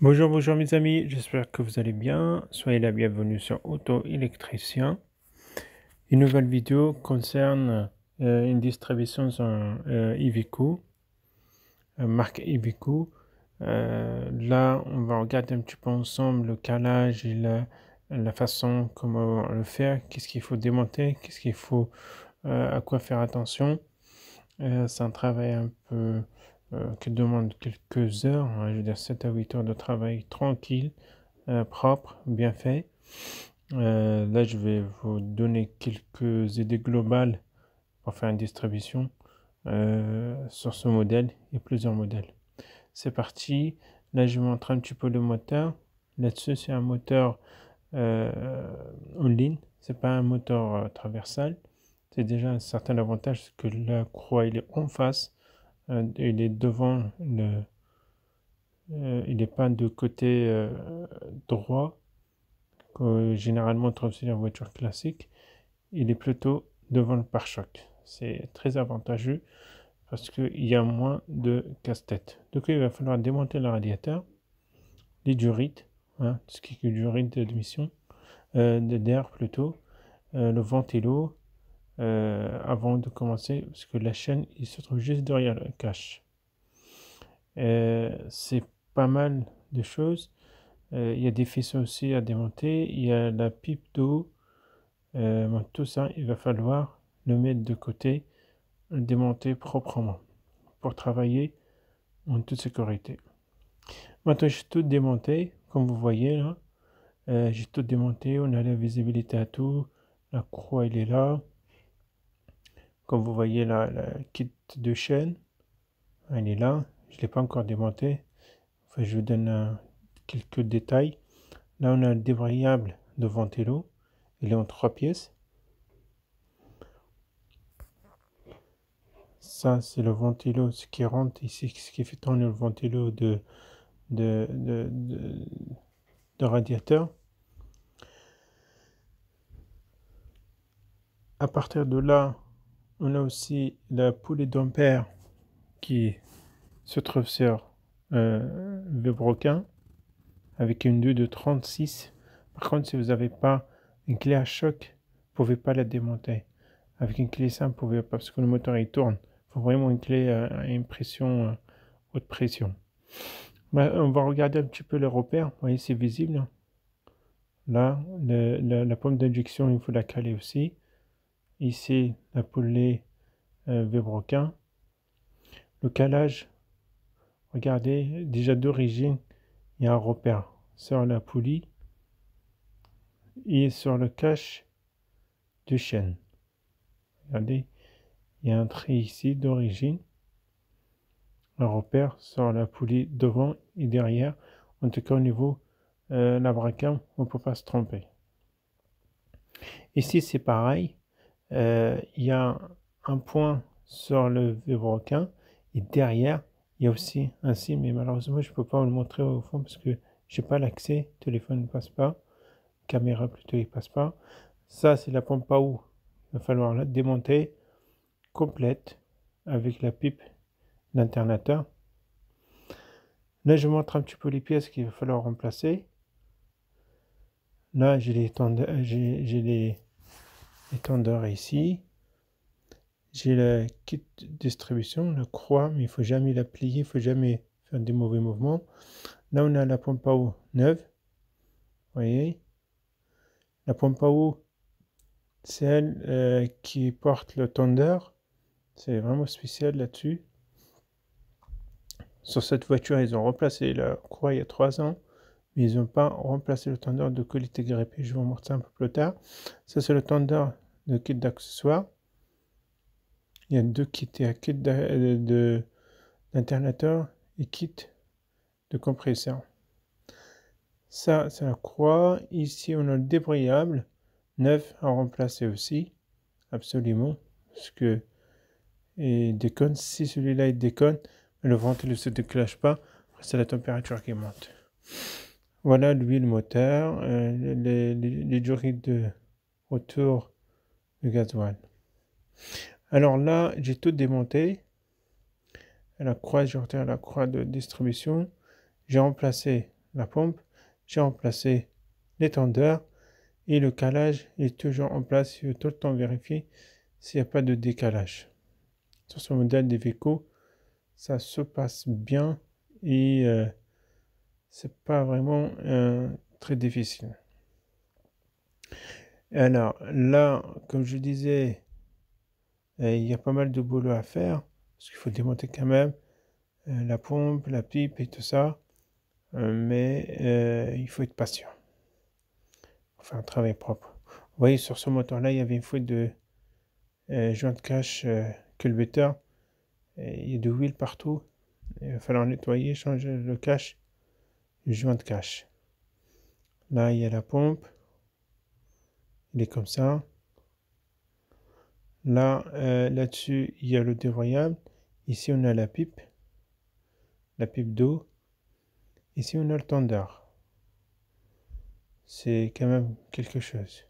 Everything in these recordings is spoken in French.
Bonjour, bonjour mes amis, j'espère que vous allez bien. Soyez la bienvenue sur Auto Électricien. Une nouvelle vidéo concerne une distribution sur Iveco, marque Iveco. Là, on va regarder un petit peu ensemble le calage et la façon comment le faire, qu'est-ce qu'il faut démonter, qu'est-ce qu'il faut, à quoi faire attention. C'est un travail un peu qui demande quelques heures, hein, je veux dire 7 à 8 heures de travail tranquille, propre, bien fait. Là, je vais vous donner quelques idées globales pour faire une distribution sur ce modèle et plusieurs modèles. C'est parti. Là, je vous montre un petit peu le moteur. Là-dessus, c'est un moteur en ligne. C'est pas un moteur traversal. C'est déjà un certain avantage parce que la croix, il est en face. Il est devant il n'est pas de côté droit que généralement on trouve sur la voiture classique. Il est plutôt devant le pare-choc. C'est très avantageux parce qu'il y a moins de casse-tête. Donc il va falloir démonter le radiateur, les durites, hein, ce qui est durite d'admission, d'air plutôt, le ventilo, avant de commencer, parce que la chaîne, il se trouve juste derrière le cache. C'est pas mal de choses. Il y a des faisceaux aussi à démonter. Il y a la pipe d'eau. Tout ça, il va falloir le mettre de côté, le démonter proprement pour travailler en toute sécurité. Maintenant, j'ai tout démonté, comme vous voyez là. J'ai tout démonté. On a la visibilité à tout. La croix, elle est là. Comme vous voyez là, la kit de chaîne, elle est là. Je ne l'ai pas encore démonté. Enfin, je vous donne quelques détails. Là, on a le débrayable de ventilo. Il est en 3 pièces. Ça, c'est le ventilo, ce qui rentre ici, ce qui fait tourner le ventilo de, de, de, de radiateur. À partir de là, on a aussi la poulie d'ampère qui se trouve sur le broquin avec une due de 36. Par contre, si vous n'avez pas une clé à choc, vous ne pouvez pas la démonter. Avec une clé simple, vous ne pouvez pas parce que le moteur il tourne. Il faut vraiment une clé à une pression, haute pression. Bah, on va regarder un petit peu les repères. Vous voyez, c'est visible. Là, la pomme d'injection, il faut la caler aussi. Ici, la poulie Vébroquin. Le calage, regardez, déjà d'origine, il y a un repère sur la poulie et sur le cache de chaîne. Regardez, il y a un trait ici d'origine, un repère sur la poulie devant et derrière. En tout cas, au niveau la braquin, on ne peut pas se tromper. Ici, c'est pareil. Il y a un point sur le vébroquin et derrière, il y a aussi un signe, mais malheureusement, je ne peux pas vous le montrer au fond parce que je n'ai pas l'accès. Téléphone ne passe pas, caméra plutôt, il ne passe pas. Ça, c'est la pompe à eau. Il va falloir la démonter complète avec la pipe d'internateur. Là, je vous montre un petit peu les pièces qu'il va falloir remplacer. Là, j'ai les tendeurs ici. J'ai la kit distribution, la croix, mais il ne faut jamais la plier, il ne faut jamais faire des mauvais mouvements. Là, on a la pompe à eau neuve. Vous voyez, la pompe à eau, c'est elle qui porte le tondeur. C'est vraiment spécial là-dessus. Sur cette voiture, ils ont remplacé la croix il y a 3 ans, mais ils n'ont pas remplacé le tondeur de qualité grippée. Je vais vous montrer ça un peu plus tard. Ça, c'est le tondeur de kit d'accessoires. Il y a deux kits, il y a kit d'internateur et kit de compresseur. Ça, c'est la croix. Ici, on a le débrayable neuf à remplacer aussi. Absolument. Parce que il déconne. Si celui-là il déconne, le ventilo ne se déclenche pas. C'est la température qui monte. Voilà l'huile moteur, les durées de retour de gasoil. Alors là, j'ai tout démonté. La croix, j'ai retiré la croix de distribution. J'ai remplacé la pompe, j'ai remplacé l'étendard et le calage est toujours en place. Il faut tout le temps vérifier s'il n'y a pas de décalage. Sur ce modèle d'Iveco, ça se passe bien et c'est pas vraiment très difficile. Alors là, comme je disais, il y a pas mal de boulot à faire parce qu'il faut démonter quand même la pompe, la pipe et tout ça. Mais il faut être patient. Il faut faire un travail propre. Vous voyez, sur ce moteur-là, il y avait une fuite de joint de cache culbuteur. Il y a de l'huile partout. Il va falloir nettoyer, changer le cache, le joint de cache. Là, il y a la pompe. Il est comme ça. Là, là-dessus, il y a le dévoyable. Ici, on a la pipe d'eau. Ici, on a le tendeur. C'est quand même quelque chose.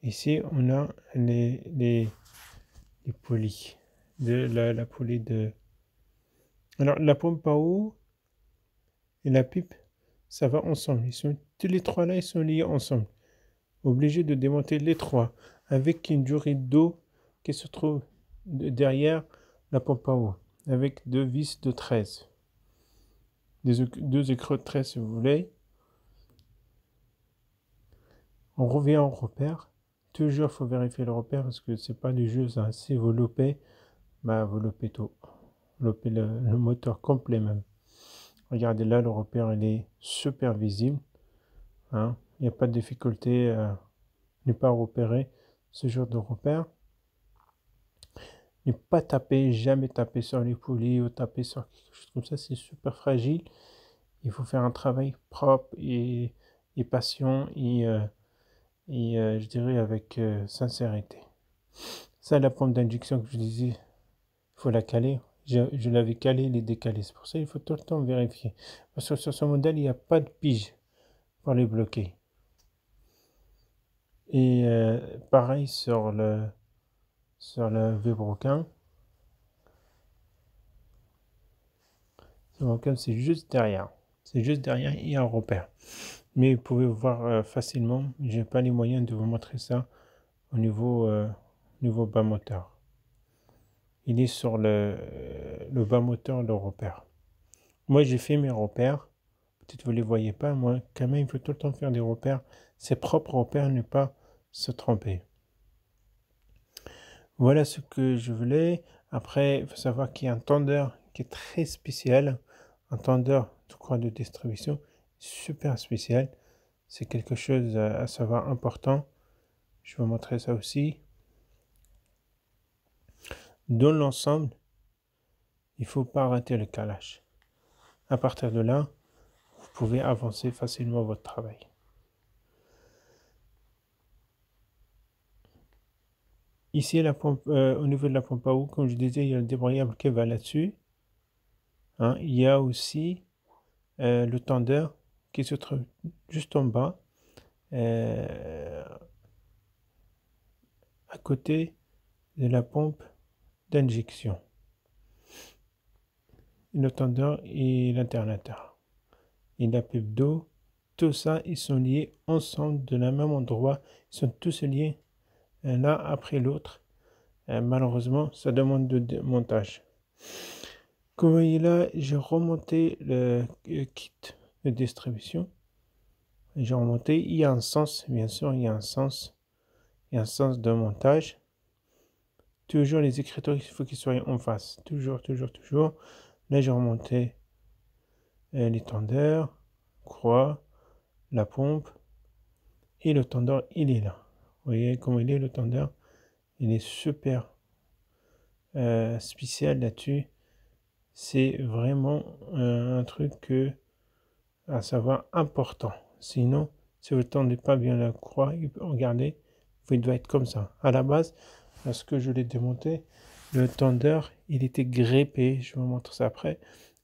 Ici, on a les poulies. La poulie de... Alors, la pompe à eau et la pipe, ça va ensemble. Tous les trois là, ils sont liés ensemble. Obligé de démonter les trois avec une durée d'eau qui se trouve derrière la pompe à eau avec deux vis de 13. Deux écreux de 13 si vous voulez. On revient au repère. Toujours, il faut vérifier le repère parce que c'est pas du jeu. Ça. Si vous loupez, vous loupez tout. Vous loupez le moteur complet même. Regardez là, le repère, il est super visible. Hein. Il n'y a pas de difficulté à ne pas repérer ce genre de repère. Ne pas taper, jamais taper sur les poulies ou taper sur quelque chose comme ça, c'est super fragile. Il faut faire un travail propre et patient et je dirais avec sincérité. Ça, la pompe d'injection que je disais, il faut la caler. Je l'avais calée, elle est décalée. C'est pour ça qu'il faut tout le temps vérifier. Parce que sur ce modèle, il n'y a pas de pige pour les bloquer. Et pareil sur le V-Broquin. Le V-Broquin, c'est juste derrière. C'est juste derrière, il y a un repère. Mais vous pouvez voir facilement. Je n'ai pas les moyens de vous montrer ça au niveau bas moteur. Il est sur le bas moteur, le repère. Moi, j'ai fait mes repères. Peut-être que vous ne les voyez pas. Moi, quand même, il faut tout le temps faire des repères. Ses propres repères, ne pas se tromper. Voilà ce que je voulais. Après, il faut savoir qu'il y a un tendeur qui est très spécial. Un tendeur, je crois, de distribution super spécial. C'est quelque chose à savoir important. Je vais vous montrer ça aussi. Dans l'ensemble, il ne faut pas rater le calage. À partir de là, vous pouvez avancer facilement votre travail. Ici, la pompe, au niveau de la pompe à eau, comme je disais, il y a le débrayable qui va là-dessus. Hein, il y a aussi le tendeur qui se trouve juste en bas, à côté de la pompe d'injection. Le tendeur et l'internateur. Et la pipe d'eau, tout ça, ils sont liés ensemble de la même endroit. Ils sont tous liés l'un après l'autre. Malheureusement, ça demande de démontage. Comme vous voyez là, j'ai remonté le kit de distribution. J'ai remonté. Il y a un sens, bien sûr, il y a un sens. Il y a un sens de montage. Toujours les écritures, il faut qu'ils soient en face. Toujours, toujours, toujours. Là, j'ai remonté les tendeurs, croix, la pompe. Et le tendeur, il est là. Vous voyez comment il est, le tendeur. Il est super spécial là-dessus. C'est vraiment un truc à savoir important. Sinon, si vous ne tendez pas bien la croix, regardez, il doit être comme ça. À la base, lorsque je l'ai démonté, le tendeur, il était greffé. Je vous montre ça après.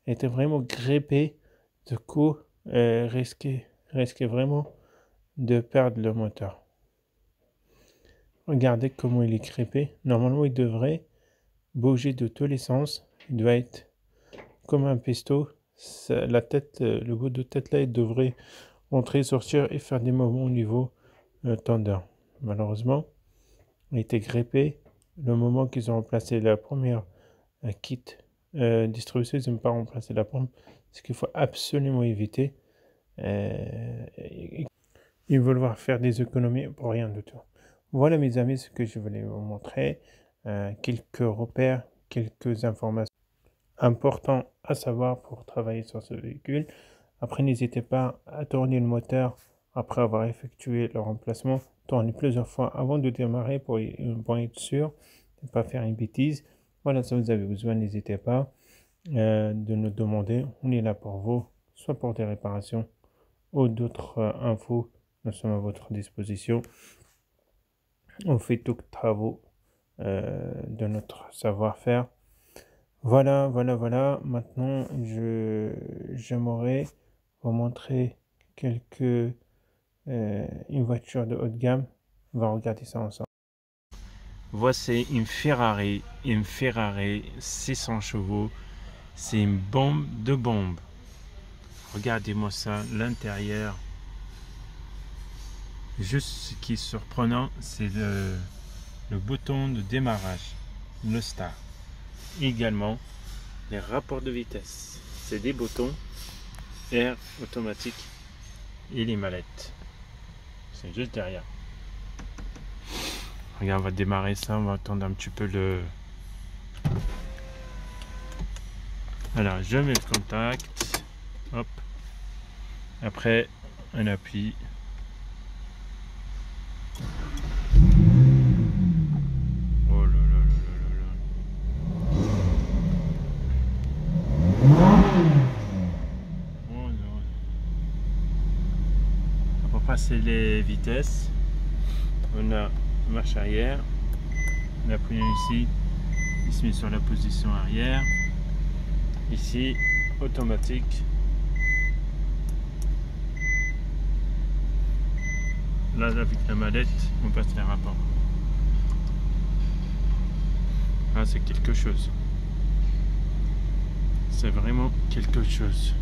Il était vraiment greffé. Du coup, risquait vraiment de perdre le moteur. Regardez comment il est crêpé. Normalement, il devrait bouger de tous les sens. Il doit être comme un pesto. la tête, le bout de tête là, il devrait entrer, sortir et faire des mouvements au niveau tendeur. Malheureusement, il a été greffé le moment qu'ils ont remplacé la première kit distribution, ils n'ont pas remplacé la pompe, ce qu'il faut absolument éviter. Ils veulent voir faire des économies pour rien du tout. Voilà mes amis ce que je voulais vous montrer. Quelques repères, quelques informations importantes à savoir pour travailler sur ce véhicule. Après, n'hésitez pas à tourner le moteur après avoir effectué le remplacement. Tournez plusieurs fois avant de démarrer pour être sûr de ne pas faire une bêtise. Voilà, si vous avez besoin, n'hésitez pas de nous demander. On est là pour vous, soit pour des réparations ou d'autres infos. Nous sommes à votre disposition. On fait tous les travaux de notre savoir-faire. Voilà. Maintenant, j'aimerais vous montrer une voiture de haut de gamme. On va regarder ça ensemble. Voici une Ferrari 600 chevaux. C'est une bombe de bombe. Regardez-moi ça, l'intérieur. Juste ce qui est surprenant, c'est le bouton de démarrage, le start. Également, les rapports de vitesse. C'est des boutons air automatique et les mallettes. C'est juste derrière. Regarde, on va démarrer ça, on va attendre un petit peu le... Alors, je mets le contact. Hop. Après, on appuie. Oh là là là là là. Oh non. Pour passer les vitesses, on a marche arrière. On appuie ici. Il se met sur la position arrière. Ici, automatique. Là, avec la mallette, on passe les rapports. Ah, c'est quelque chose. C'est vraiment quelque chose.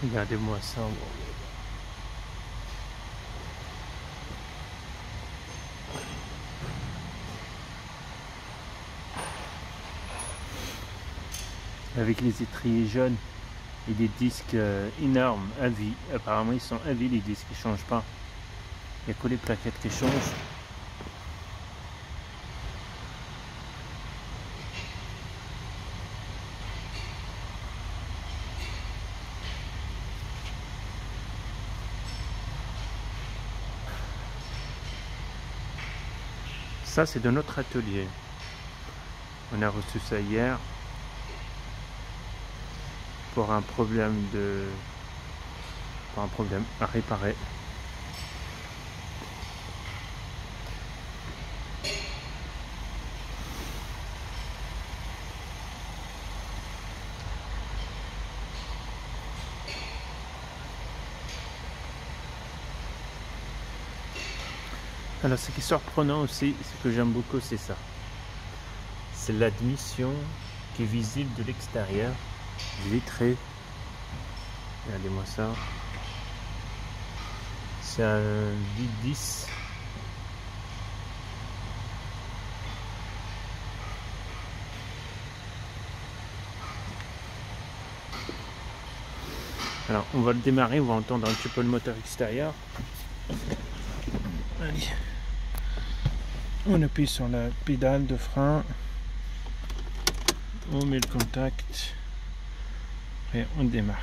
Regardez-moi ça. Avec les étriers jaunes et des disques énormes à vie. Apparemment ils sont à vie les disques, ils ne changent pas. Il n'y a que les plaquettes qui changent. Ça c'est de notre atelier. On a reçu ça hier. Pour un problème à réparer. Alors ce qui est surprenant aussi, ce que j'aime beaucoup, c'est ça. C'est l'admission qui est visible de l'extérieur, vitrée. Regardez-moi ça. C'est un V10. Alors on va le démarrer, on va entendre un petit peu le moteur extérieur. Allez. On appuie sur la pédale de frein. On met le contact. Et on démarre.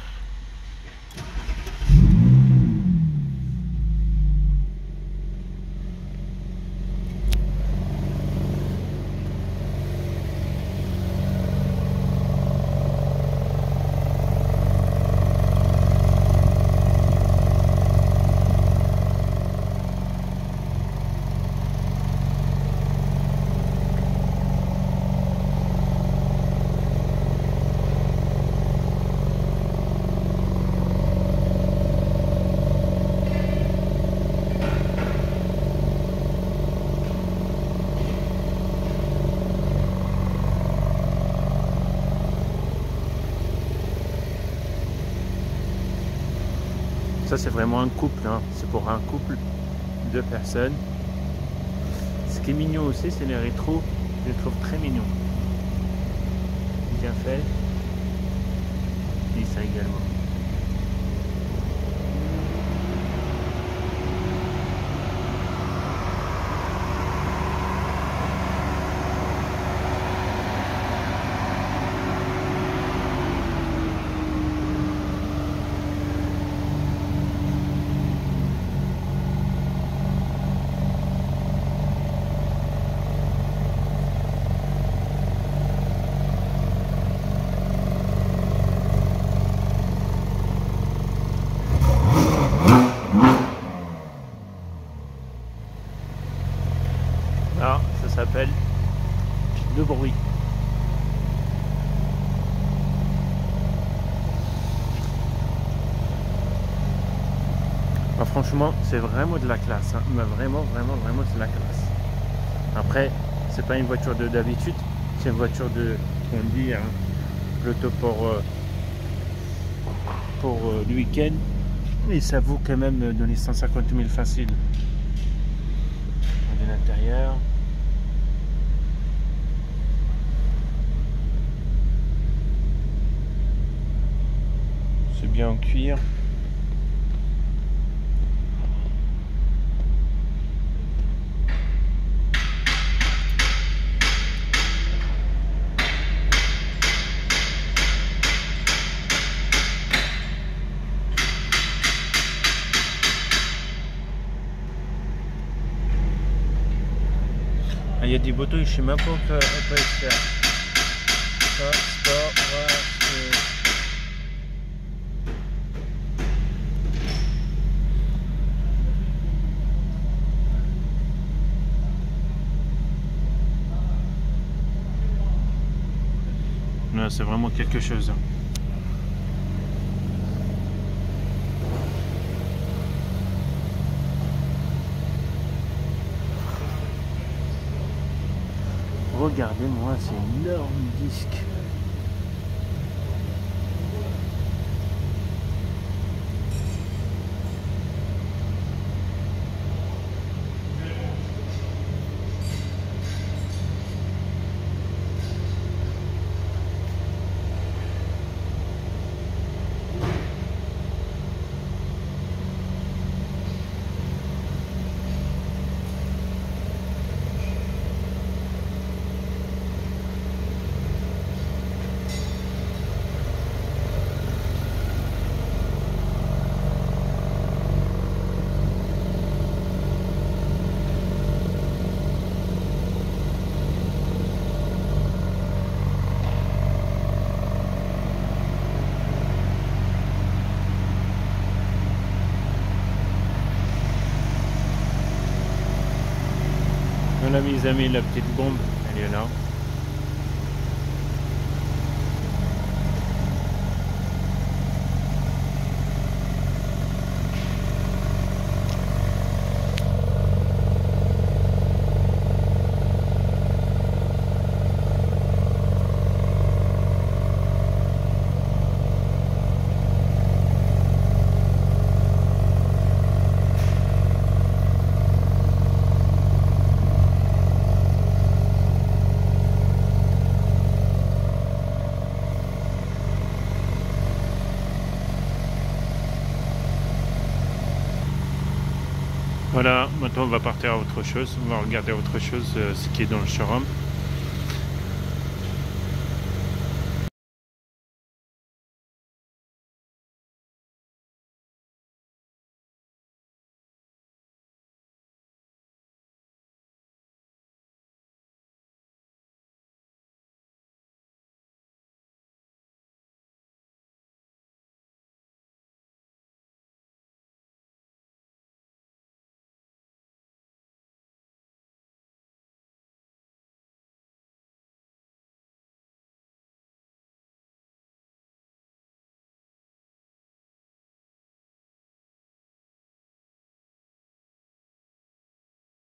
Ça c'est vraiment un couple, hein. C'est pour un couple, 2 personnes. Ce qui est mignon aussi, c'est les rétros. Je les trouve très mignons. Bien fait. Et ça également. Ah, ça s'appelle le bruit. Ah, franchement, c'est vraiment de la classe, hein. Mais vraiment c'est de la classe. Après, c'est pas une voiture d'habitude, c'est une voiture de, on dit, hein, plutôt pour le week-end. Et ça vaut quand même donner 150 000 facile. De l'intérieur. C'est bien en cuir. Il y a des boutons, je sais même pas qu'on peut faire. Ça, sport, voilà. Non, c'est vraiment quelque chose. Regardez-moi ces énormes disques. Voilà mes amis, la petite bombe, elle est là. Voilà, maintenant on va partir à autre chose, on va regarder autre chose, ce qui est dans le showroom.